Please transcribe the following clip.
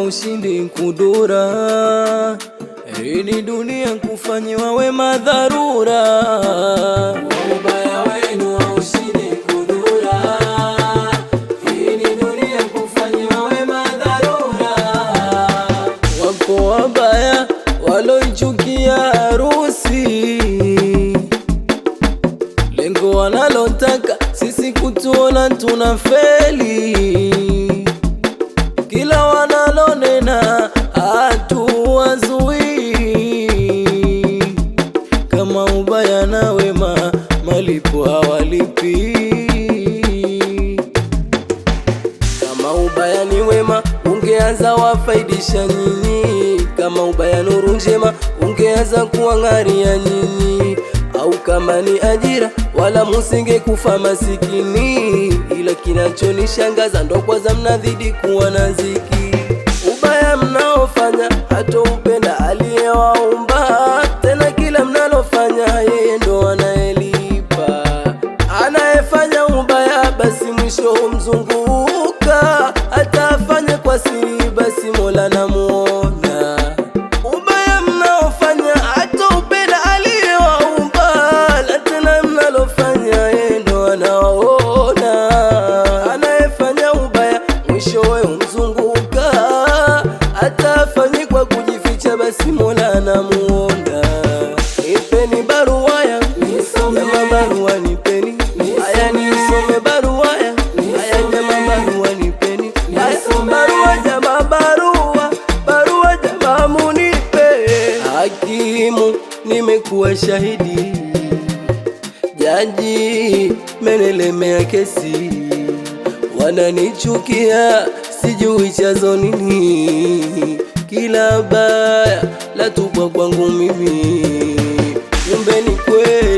haushindi kudura, hii dunia kufanyiwa wema dharura. Ubaya wenu haushindi kudura, hii dunia kufanyiwa wema dharura. Wako wabaya waloichukia harusi, lengo wanalotaka sisi kutuona tunafeli. Kila wanalonena hatuwazui, kama ubaya na wema malipo hawalipi. Kama ubaya ni wema ungeanza wafaidisha nyinyi, kama ubaya nuru njema ungeanza kuangaria nyinyi. Au kama ni ajira wala musinge kufa masikini, ila kinachonishangaza ndo kwanza mnazidi kuwa na ziki. Ubaya mnaofanya hata upenda aliyewaumba, tena kila mnalofanya yeye ndo anayelipa. Anayefanya ubaya basi mwisho humzunguka, hata afanye kwa siri basi Mola namuona. Ubaya mnaofanya hata upenda aliyewaumba, na tena mnalofanya yeye ndo anaona. Anayefanya ubaya mwishowe humzunguka, hata afanye kwa kujificha basi Mola anamuona. Nipeni barua yangu nisome, barua nipeni. Haya nisome barua yangu, haya jamaa barua nipeni. Barua jamaa, barua jamaa munipe. Hakimu nimekuwa shahidi, jaji menelemea kesi, wananichukia sijui chazo nini. Kila baya latupwa kwangu mimi, kumbe ni kweli